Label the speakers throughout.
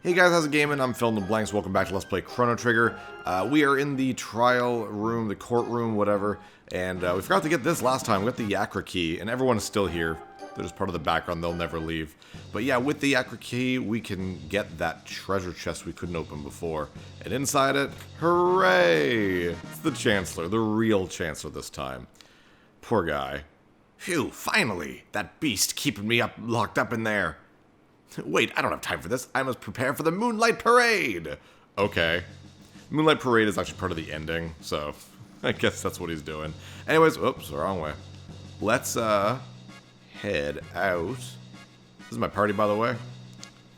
Speaker 1: Hey guys, how's it gaming? I'm PhilInTheBlanks. Welcome back to Let's Play Chrono Trigger. We are in the trial room, the courtroom, whatever, and we forgot to get this last time. We got the Yakra key, and everyone's still here. They're just part of the background, they'll never leave. But yeah, with the Yakra key, we can get that treasure chest we couldn't open before. And inside it, hooray! It's the Chancellor, the real Chancellor this time. Poor guy. Phew, finally! That beast keeping me locked up in there. Wait, I don't have time for this. I must prepare for the Moonlight Parade! Okay. Moonlight Parade is actually part of the ending, so I guess that's what he's doing. Anyways, oops, wrong way. Let's, head out. This is my party, by the way.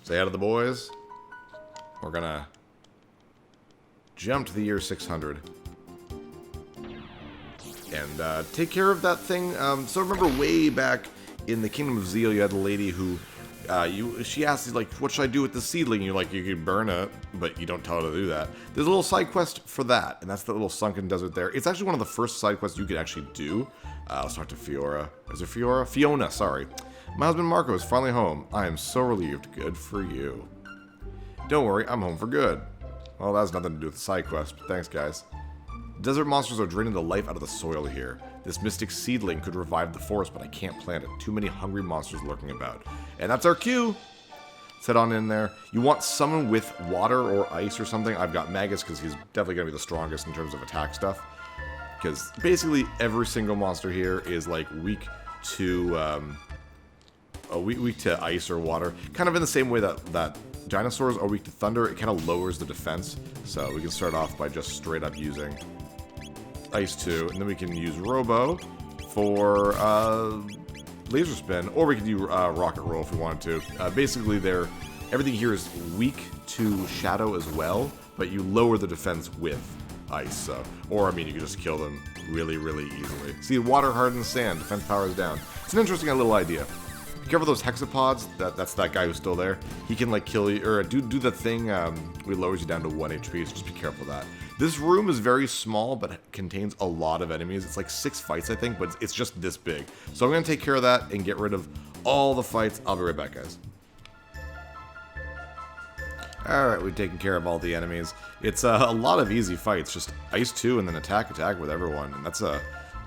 Speaker 1: Say hi to the boys. We're gonna jump to the year 600. And, take care of that thing. So remember way back in the Kingdom of Zeal, you had a lady who she asks you, like, what should I do with the seedling? You're like, you can burn it, but you don't tell her to do that. There's a little side quest for that, and that's the little sunken desert there. It's actually one of the first side quests you can actually do. Let's talk to Fiora. Is it Fiora? Fiona, sorry. My husband Marco is finally home. I am so relieved. Good for you. Don't worry, I'm home for good. Well, that has nothing to do with the side quest, but thanks, guys. Desert monsters are draining the life out of the soil here. This mystic seedling could revive the forest, but I can't plant it. Too many hungry monsters lurking about. And that's our cue! Let's head on in there. You want someone with water or ice or something? I've got Magus, because he's definitely going to be the strongest in terms of attack stuff. Because basically every single monster here is like weak to weak to ice or water. Kind of in the same way that dinosaurs are weak to thunder. It kind of lowers the defense. So we can start off by just straight up using Ice 2, and then we can use Robo for Laser Spin, or we can do Rocket Roll if we wanted to. Basically, everything here is weak to Shadow as well, but you lower the defense with Ice. So, or I mean, you can just kill them really, really easily. See, Water Hardened Sand, defense power is down. It's an interesting little idea. Be careful those hexapods. That's that guy who's still there. He can like kill you, or do the thing where he lowers you down to 1 HP. So just be careful of that. This room is very small, but it contains a lot of enemies. It's like 6 fights, I think, but it's just this big. So I'm gonna take care of that and get rid of all the fights. I'll be right back, guys. All right, we've taken care of all the enemies. It's a lot of easy fights. Just Ice 2 and then attack with everyone, and that's a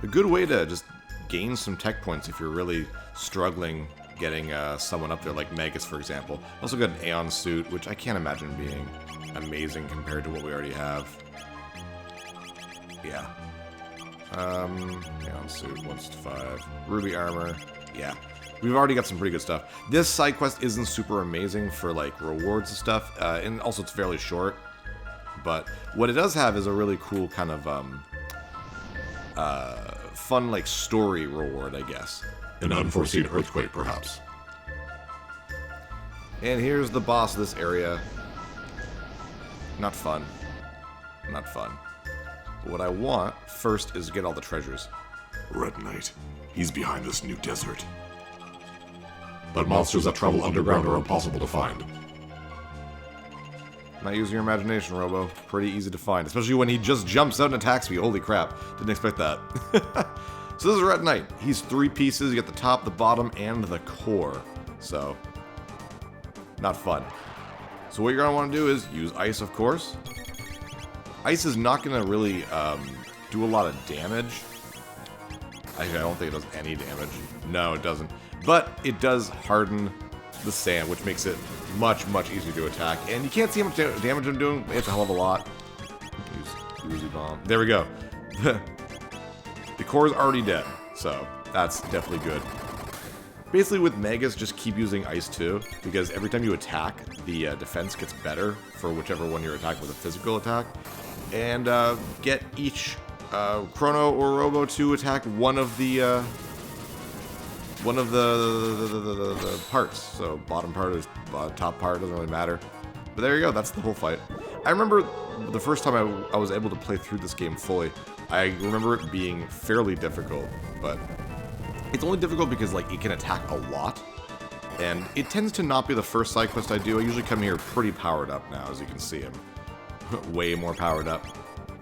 Speaker 1: good way to just gain some tech points if you're really struggling getting someone up there, like Magus, for example. Also got an Aeon suit, which I can't imagine being amazing compared to what we already have. Yeah. Aeon suit, 165. Ruby armor. Yeah. We've already got some pretty good stuff. This side quest isn't super amazing for, like, rewards and stuff, and also it's fairly short. But what it does have is a really cool kind of, fun, like, story reward, I guess.
Speaker 2: An unforeseen earthquake, perhaps.
Speaker 1: And here's the boss of this area. Not fun. Not fun. But what I want first is to get all the treasures.
Speaker 2: Red Knight. He's behind this new desert. But monsters that travel underground are impossible to find.
Speaker 1: Not using your imagination, Robo. Pretty easy to find. Especially when he just jumps out and attacks me. Holy crap. Didn't expect that. So this is Red Knight. He's 3 pieces. You get the top, the bottom, and the core. So, not fun. So what you're going to want to do is use Ice, of course. Ice is not going to really do a lot of damage. Actually, I don't think it does any damage. No, it doesn't. But it does harden the sand, which makes it much, much easier to attack. And you can't see how much damage I'm doing. It's a hell of a lot. Use Uzi Bomb. There we go. The core is already dead, so that's definitely good. Basically, with Magus, just keep using Ice 2, because every time you attack, the defense gets better for whichever one you're attacking with a physical attack. And get each Chrono or Robo to attack one of the parts. So bottom part is top part, doesn't really matter. But there you go, that's the whole fight. I remember the first time I was able to play through this game fully, I remember it being fairly difficult, but it's only difficult because, like, it can attack a lot, and it tends to not be the first side quest I do. I usually come here pretty powered up now, as you can see. I'm way more powered up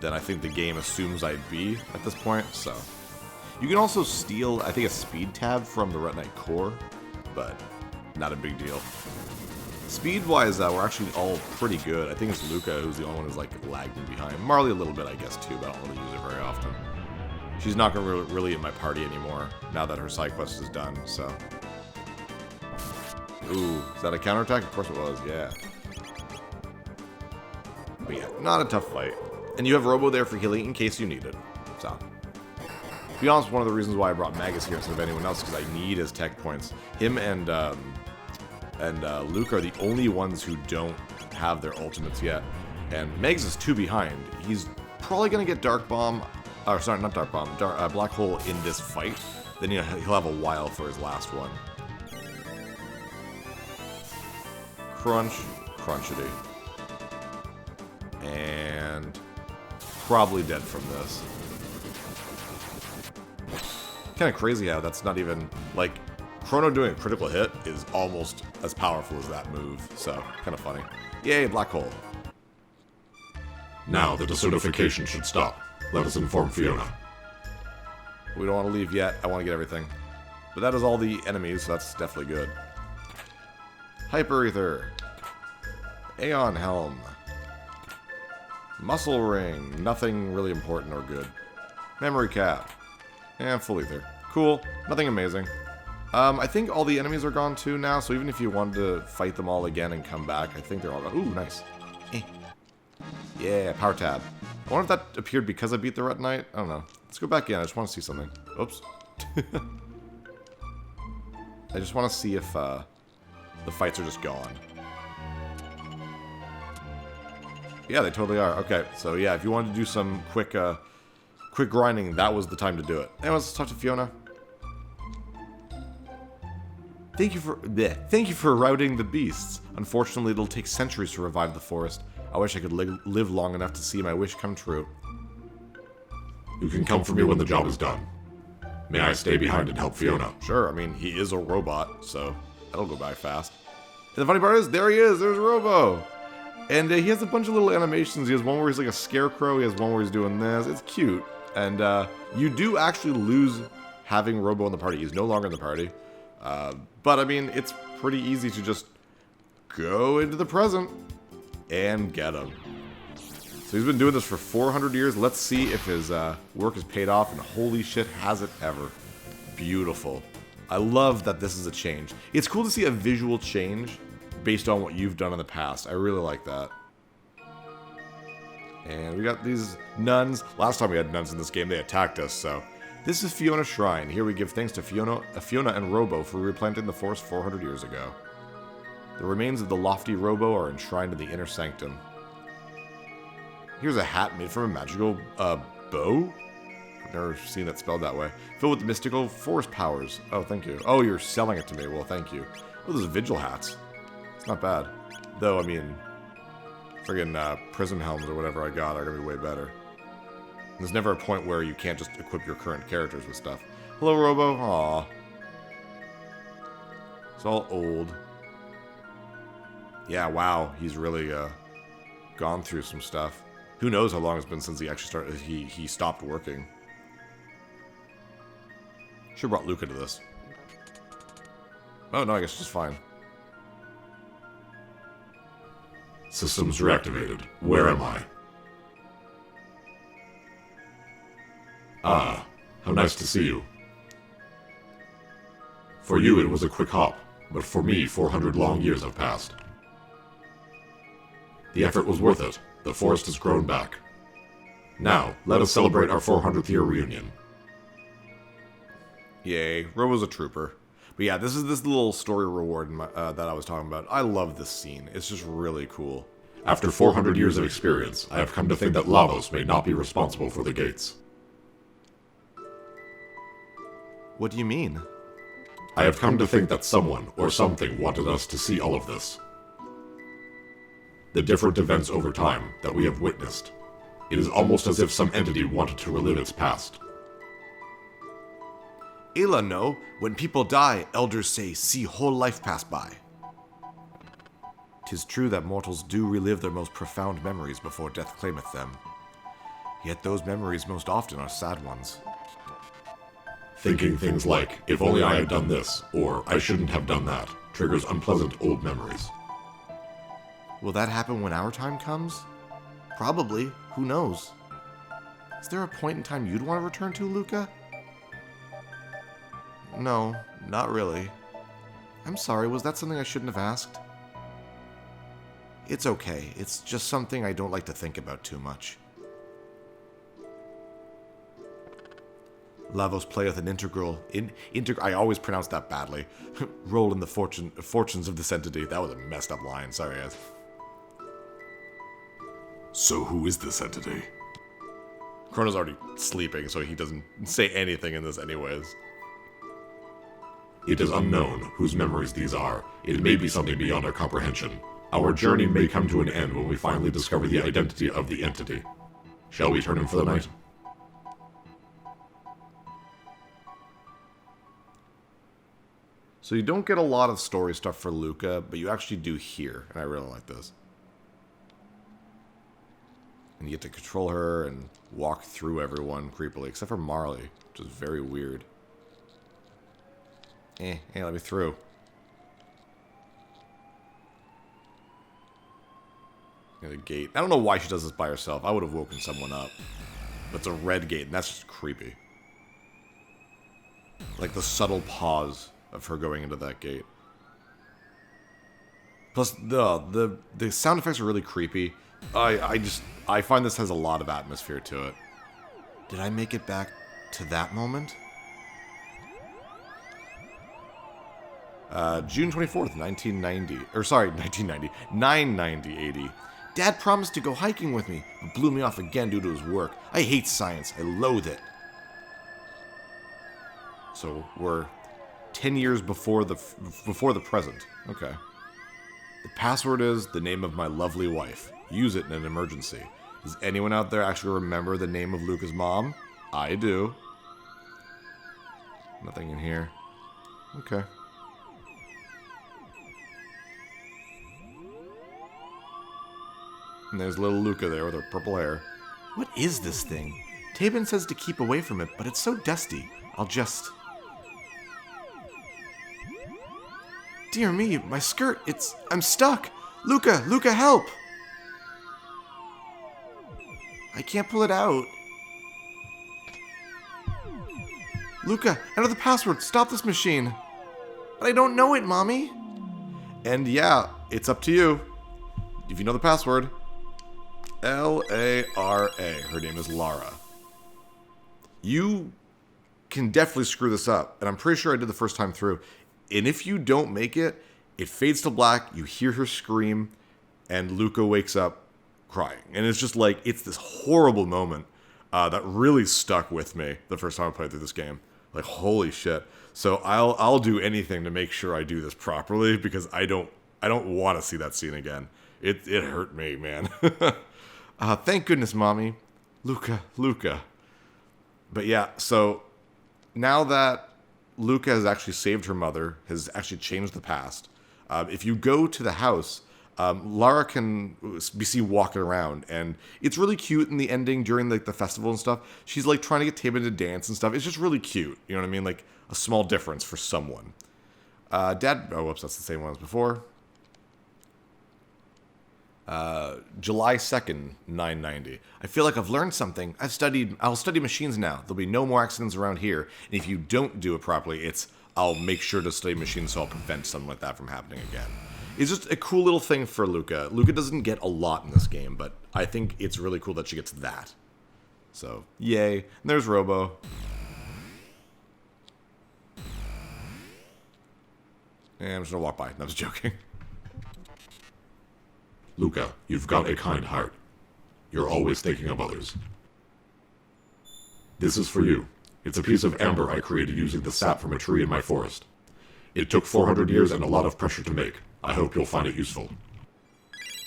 Speaker 1: than I think the game assumes I'd be at this point, so. You can also steal, I think, a speed tab from the Red Knight core, but not a big deal. Speed-wise, we're actually all pretty good. I think it's Luca who's the only one who's like lagging behind. Marley a little bit, I guess, too, but I don't really use it very often. She's not going to really in my party anymore now that her side quest is done, so. Ooh, is that a counterattack? Of course it was, yeah. But yeah, not a tough fight. And you have Robo there for healing in case you need it. So, to be honest, one of the reasons why I brought Magus here instead of anyone else is because I need his tech points. Him and Luke are the only ones who don't have their ultimates yet. And Megs is 2 behind. He's probably going to get Dark Bomb, or sorry, not Dark Bomb, Black Hole in this fight. Then he'll have a while for his last one. Crunch, crunchity. And probably dead from this. Kind of crazy how that's not even, like, Chrono doing a critical hit is almost as powerful as that move, so kind of funny. Yay, Black Hole.
Speaker 2: Now the desertification should stop. Let us inform Fiona.
Speaker 1: We don't want to leave yet. I want to get everything. But that is all the enemies, so that's definitely good. Hyper Ether. Aeon Helm. Muscle Ring. Nothing really important or good. Memory Cap. And Full Ether. Cool. Nothing amazing. I think all the enemies are gone too now, so even if you wanted to fight them all again and come back, I think they're all gone. Ooh, nice. Yeah, Power Tab. I wonder if that appeared because I beat the Ret Knight. I don't know. Let's go back in. I just want to see something. Oops. I just want to see if the fights are just gone. Yeah, they totally are. Okay, so yeah, if you wanted to do some quick grinding, that was the time to do it. Anyways, let's talk to Fiona. Thank you for routing the beasts. Unfortunately, it'll take centuries to revive the forest. I wish I could live long enough to see my wish come true.
Speaker 2: You can come for me when the job is done. May I stay behind and help Fiona?
Speaker 1: Sure, I mean, he is a robot, so that'll go by fast. And the funny part is, there he is, there's Robo! And he has a bunch of little animations. He has one where he's like a scarecrow, he has one where he's doing this. It's cute. And you do actually lose having Robo in the party. He's no longer in the party. But I mean, it's pretty easy to just go into the present and get him. So he's been doing this for 400 years. Let's see if his work has paid off, and holy shit, has it ever. Beautiful. I love that this is a change. It's cool to see a visual change based on what you've done in the past. I really like that. And we got these nuns. Last time we had nuns in this game, they attacked us, so... This is Fiona's Shrine. Here we give thanks to Fiona and Robo for replanting the forest 400 years ago. The remains of the lofty Robo are enshrined in the inner sanctum. Here's a hat made from a magical, bow? I've never seen it spelled that way. Filled with mystical forest powers. Oh, thank you. Oh, you're selling it to me. Well, thank you. Oh, those vigil hats. It's not bad. Though, I mean, friggin' prism helms or whatever I got are gonna be way better. There's never a point where you can't just equip your current characters with stuff. Hello, Robo. Aww. It's all old. Yeah, wow. He's really gone through some stuff. Who knows how long it's been since he actually started. He stopped working. Should've brought Luca to this. Oh no, I guess it's just fine.
Speaker 2: Systems reactivated. Where am I? Ah, how nice to see you. For you it was a quick hop, but for me 400 long years have passed. The effort was worth it. The forest has grown back. Now, let us celebrate our 400th year reunion.
Speaker 1: Yay, Robo's a trooper. But yeah, this is this little story reward that I was talking about. I love this scene. It's just really cool.
Speaker 2: After 400 years of experience, I have come to think that Lavos may not be responsible for the gates.
Speaker 1: What do you mean?
Speaker 2: I have come to think that someone or something wanted us to see all of this. The different events over time that we have witnessed. It is almost as if some entity wanted to relive its past.
Speaker 1: Ayla, no. When people die, elders say, see whole life pass by. 'Tis true that mortals do relive their most profound memories before death claimeth them. Yet those memories most often are sad ones.
Speaker 2: Thinking things like, if only I had done this, or I shouldn't have done that, triggers unpleasant old memories.
Speaker 1: Will that happen when our time comes? Probably. Who knows? Is there a point in time you'd want to return to, Luca? No, not really. I'm sorry, was that something I shouldn't have asked? It's okay. It's just something I don't like to think about too much. Lavos playeth an integral... I always pronounce that badly. Role in the fortunes of this entity. That was a messed up line. Sorry, guys.
Speaker 2: So who is this entity?
Speaker 1: Chrono's already sleeping, so he doesn't say anything in this anyways.
Speaker 2: It is unknown whose memories these are. It may be something beyond our comprehension. Our journey may come to an end when we finally discover the identity of the entity. Shall we turn in for the night?
Speaker 1: So you don't get a lot of story stuff for Luca, but you actually do here, and I really like this. And you get to control her and walk through everyone creepily, except for Marley, which is very weird. Hey, let me through. The gate. I don't know why she does this by herself. I would have woken someone up. But it's a red gate, and that's just creepy. Like the subtle pause of her going into that gate. Plus, the sound effects are really creepy. I find this has a lot of atmosphere to it. Did I make it back to that moment? June 24th, 1990. Or sorry, 1990. 990-80. Dad promised to go hiking with me, but blew me off again due to his work. I hate science. I loathe it. So we're 10 years before the present. Okay. The password is the name of my lovely wife. Use it in an emergency. Does anyone out there actually remember the name of Luca's mom? I do. Nothing in here. Okay. And there's little Luca there with her purple hair. What is this thing? Tabin says to keep away from it, but it's so dusty. I'll just... Dear me, my skirt, I'm stuck! Luca, help! I can't pull it out. Luca, enter the password. Stop this machine. But I don't know it, Mommy. And yeah, it's up to you. If you know the password. Lara. Her name is Lara. You can definitely screw this up. And I'm pretty sure I did the first time through. And if you don't make it, it fades to black. You hear her scream. And Luca wakes up crying. And it's just like, it's this horrible moment that really stuck with me the first time I played through this game. Like, holy shit. So I'll do anything to make sure I do this properly because I don't want to see that scene again. It hurt me, man. Thank goodness, Mommy. Luca. But yeah, so now that Luca has actually saved her mother, has actually changed the past, if you go to the house, Lara can be seen walking around, and it's really cute in the ending during the festival and stuff. She's like trying to get Tabin to dance and stuff. It's just really cute. You know what I mean? Like a small difference for someone. Dad, oh, whoops, that's the same one as before. July 2nd, 990. I feel like I've learned something. I'll study machines now. There'll be no more accidents around here. And if you don't do it properly, I'll make sure to study machines so I'll prevent something like that from happening again. It's just a cool little thing for Luca. Luca doesn't get a lot in this game, but I think it's really cool that she gets that. So, yay. And there's Robo. And I'm just gonna walk by. I was joking.
Speaker 2: Luca, you've got a kind heart. You're always thinking of others. This is for you. It's a piece of amber I created using the sap from a tree in my forest. It took 400 years and a lot of pressure to make. I hope you'll find it useful.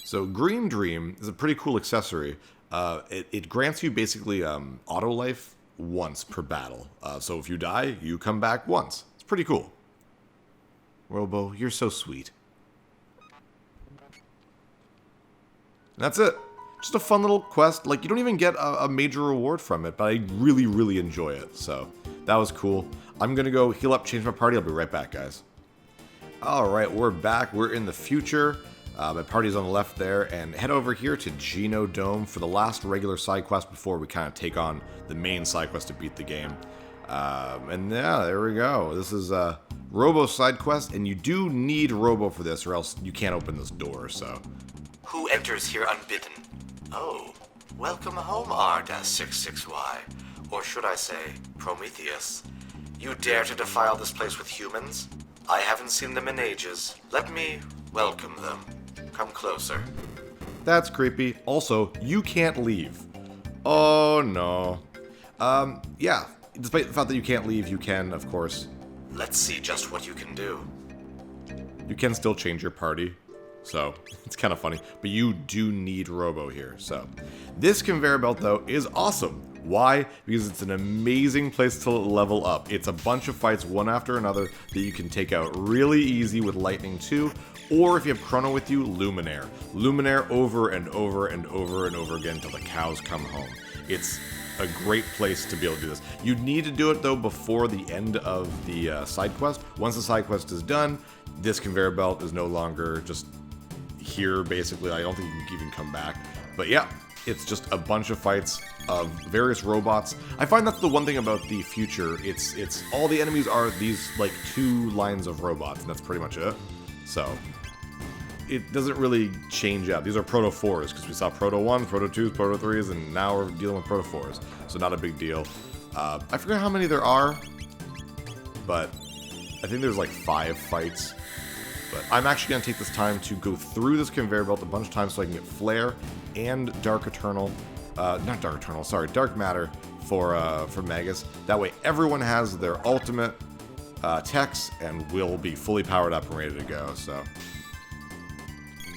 Speaker 1: So Green Dream is a pretty cool accessory. It grants you basically auto life once per battle. So if you die, you come back once. It's pretty cool. Robo, you're so sweet. And that's it. Just a fun little quest. Like, you don't even get a major reward from it, but I really, really enjoy it. So that was cool. I'm going to go heal up, change my party. I'll be right back, guys. Alright, we're back. We're in the future. My party's on the left there, and head over here to Geno Dome for the last regular side quest before we kind of take on the main side quest to beat the game. And yeah, there we go. This is Robo side quest, and you do need Robo for this, or else you can't open this door. So,
Speaker 3: who enters here unbidden? Oh, welcome home, R-66Y, or should I say, Prometheus. You dare to defile this place with humans? I haven't seen them in ages. Let me welcome them. Come closer.
Speaker 1: That's creepy. Also, you can't leave. Oh no. Yeah. Despite the fact that you can't leave, you can, of course.
Speaker 3: Let's see just what you can do.
Speaker 1: You can still change your party, so it's kind of funny. But you do need Robo here, so. This conveyor belt, though, is awesome. Why? Because it's an amazing place to level up. It's a bunch of fights, one after another, that you can take out really easy with Lightning 2, or if you have Chrono with you, Luminaire. Luminaire over and over and over and over again until the cows come home. It's a great place to be able to do this. You need to do it, though, before the end of the side quest. Once the side quest is done, this conveyor belt is no longer just here, basically. I don't think you can even come back. But yeah, it's just a bunch of fights of various robots. I find that's the one thing about the future. It's all the enemies are these, like, 2 lines of robots, and that's pretty much it. So it doesn't really change out. These are Proto 4s, because we saw Proto 1, Proto 2s, Proto 3s, and now we're dealing with Proto 4s. So not a big deal. I forget how many there are, but I think there's like 5 fights. But I'm actually going to take this time to go through this conveyor belt a bunch of times so I can get Flare and Dark Eternal. Not Dark Eternal, sorry, Dark Matter for Magus. That way everyone has their ultimate techs and will be fully powered up and ready to go. So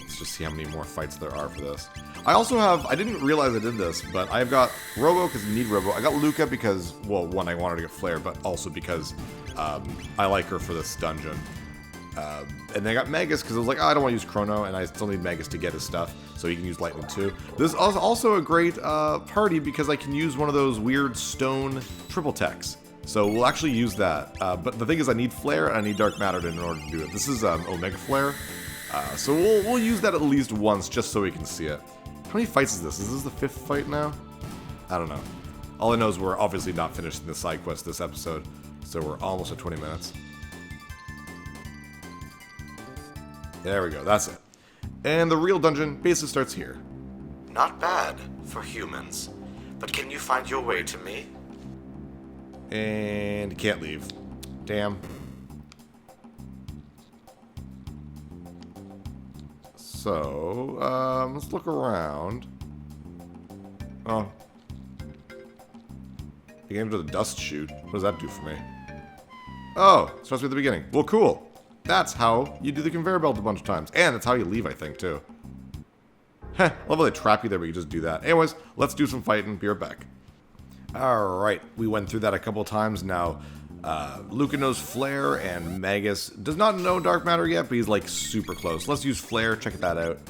Speaker 1: let's just see how many more fights there are for this. I also have, I didn't realize I did this, but I've got Robo because you need Robo. I got Luca because, well, one, I wanted to get Flare, but also because I like her for this dungeon. And then I got Magus because I was like, oh, I don't want to use Chrono, and I still need Magus to get his stuff, so he can use Lightning too. This is also a great party because I can use one of those weird stone triple techs. So we'll actually use that. But the thing is, I need Flare and I need Dark Matter in order to do it. This is Omega Flare. So we'll use that at least once just so we can see it. How many fights is this? Is this the 5th fight now? I don't know. All I know is we're obviously not finished in the side quest this episode, so we're almost at 20 minutes. There we go, that's it. And the real dungeon basically starts here.
Speaker 3: Not bad for humans. But can you find your way to me?
Speaker 1: And you can't leave. Damn. So, let's look around. Oh. I came to the dust chute. What does that do for me? Oh, it starts me at the beginning. Well, cool. That's how you do the conveyor belt a bunch of times. And that's how you leave, I think, too. Heh, I love how they trap you there, but you just do that. Anyways, let's do some fighting. Be right back. Alright, we went through that a couple times now. Luca knows Flare, and Magus does not know Dark Matter yet, but he's like super close. Let's use Flare, check that out.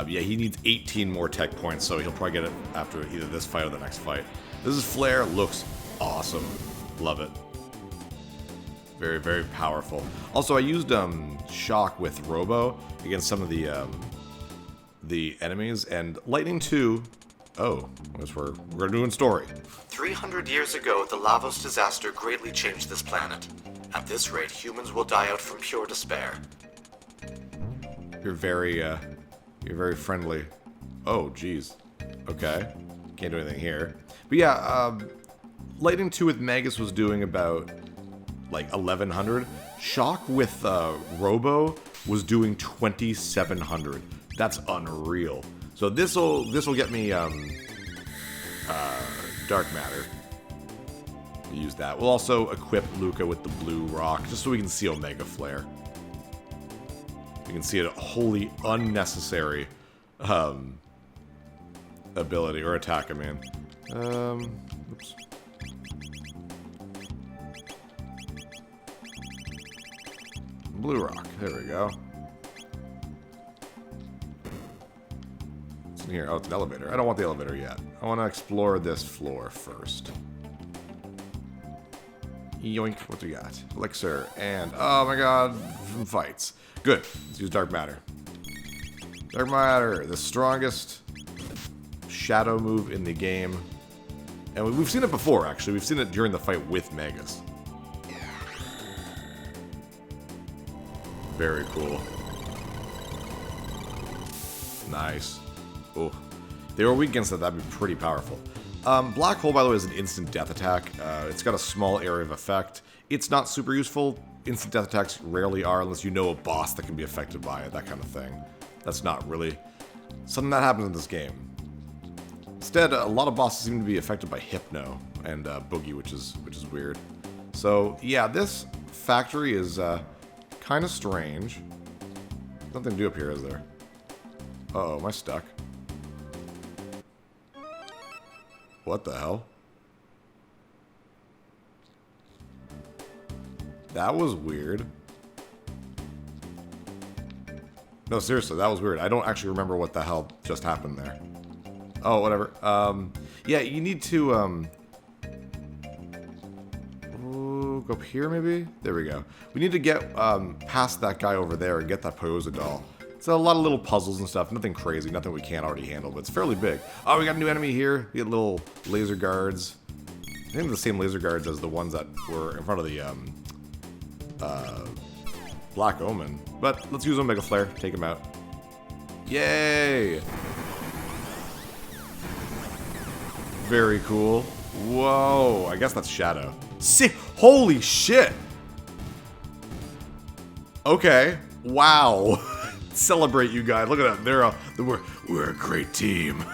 Speaker 1: Yeah, he needs 18 more tech points, so he'll probably get it after either this fight or the next fight. This is Flare, looks awesome. Love it. Very, very powerful. Also, I used Shock with Robo against some of the enemies, and Lightning 2. Oh, I guess we're doing story.
Speaker 3: 300 years ago, the Lavos disaster greatly changed this planet. At this rate, humans will die out from pure despair.
Speaker 1: You're very friendly. Oh, geez. Okay. Can't do anything here. But yeah, Lightning 2 with Magus was doing about, like, 1100. Shock with Robo was doing 2700. That's unreal. So this'll get me Dark Matter. We'll use that. We'll also equip Luca with the blue rock, just so we can see Omega Flare. We can see a wholly unnecessary ability, or attack, I mean. Oops. Blue rock, there we go. What's in here? Oh, it's an elevator. I don't want the elevator yet. I want to explore this floor first. Yoink, what do we got? Elixir, and oh my god, some fights. Good, let's use Dark Matter. Dark Matter, the strongest shadow move in the game. And we've seen it before, actually. We've seen it during the fight with Magus. Very cool. Nice. Oh, if they were weak against that, that'd be pretty powerful. Black Hole, by the way, is an instant death attack. It's got a small area of effect. It's not super useful. Instant death attacks rarely are, unless you know a boss that can be affected by it, that kind of thing. That's not really something that happens in this game. Instead, a lot of bosses seem to be affected by Hypno and Boogie, which is weird. So yeah, this factory is kind of strange. Nothing to do up here, is there? Uh-oh, am I stuck? What the hell? That was weird. No, seriously, that was weird. I don't actually remember what the hell just happened there. Oh, whatever. Yeah, you need to, ooh, go up here, maybe? There we go. We need to get past that guy over there and get that Poyoza doll. It's a lot of little puzzles and stuff. Nothing crazy, nothing we can't already handle, but it's fairly big. Oh, we got a new enemy here. We get little laser guards. I think they're the same laser guards as the ones that were in front of the Black Omen. But let's use Omega Flare. Take him out. Yay! Very cool. Whoa, I guess that's Shadow. Holy shit! Okay. Wow. Celebrate, you guys. Look at that. We're a great team.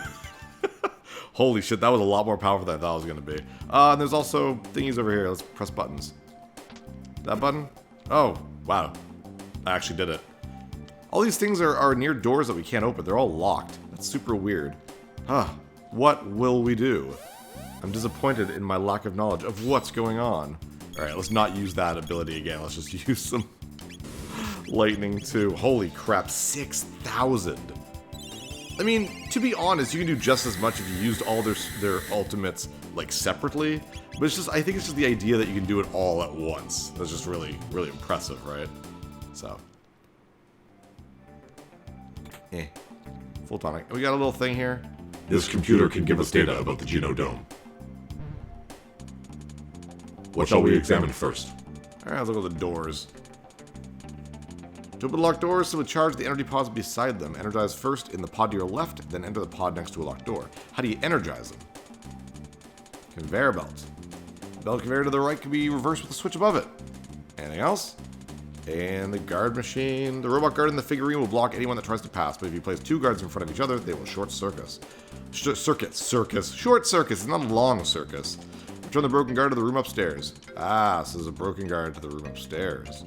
Speaker 1: Holy shit, that was a lot more powerful than I thought it was going to be. And there's also thingies over here. Let's press buttons. That button? Oh, wow. I actually did it. All these things are near doors that we can't open. They're all locked. That's super weird. Huh. What will we do? I'm disappointed in my lack of knowledge of what's going on. Alright, let's not use that ability again. Let's just use some lightning too. Holy crap, 6,000. I mean, to be honest, you can do just as much if you used all their ultimates, like, separately. But it's just, I think it's just the idea that you can do it all at once. That's just really, really impressive, right? So. Full tonic. We got a little thing here.
Speaker 2: This computer can give us data about the Genodome. What shall we examine first?
Speaker 1: Alright, let's look at the doors. To open the locked doors, simply charge the energy pods beside them. Energize first in the pod to your left, then enter the pod next to a locked door. How do you energize them? Conveyor belt. The belt conveyor to the right can be reversed with the switch above it. Anything else? And the guard machine. The robot guard in the figurine will block anyone that tries to pass, but if you place two guards in front of each other, they will short circuit. Short circuit. It's not a long circus. Return the broken guard to the room upstairs. Ah, so there's a broken guard to the room upstairs.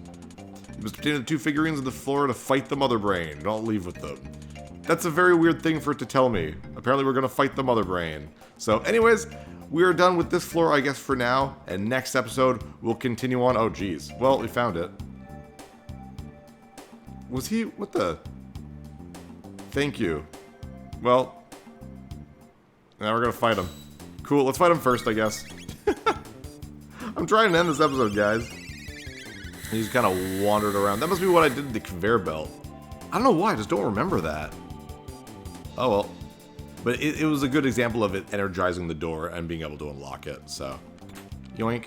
Speaker 1: You must obtain the two figurines on the floor to fight the Mother Brain. Don't leave with them. That's a very weird thing for it to tell me. Apparently we're going to fight the Mother Brain. So anyways, we are done with this floor, I guess, for now. And next episode, we'll continue on. Oh, geez. Well, we found it. Was he... What the... Thank you. Well... Now we're going to fight him. Cool, let's fight him first, I guess. I'm trying to end this episode, guys. He's kind of wandered around. That must be what I did to the conveyor belt. I don't know why, I just don't remember that. Oh well. But it was a good example of it energizing the door and being able to unlock it, so. Yoink.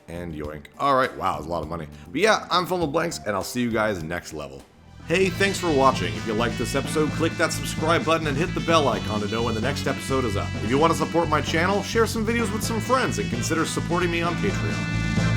Speaker 1: And yoink. Alright, wow, that's a lot of money. But yeah, I'm PhilInTheBlanks, and I'll see you guys next level. Hey, thanks for watching. If you liked this episode, click that subscribe button and hit the bell icon to know when the next episode is up. If you want to support my channel, share some videos with some friends and consider supporting me on Patreon.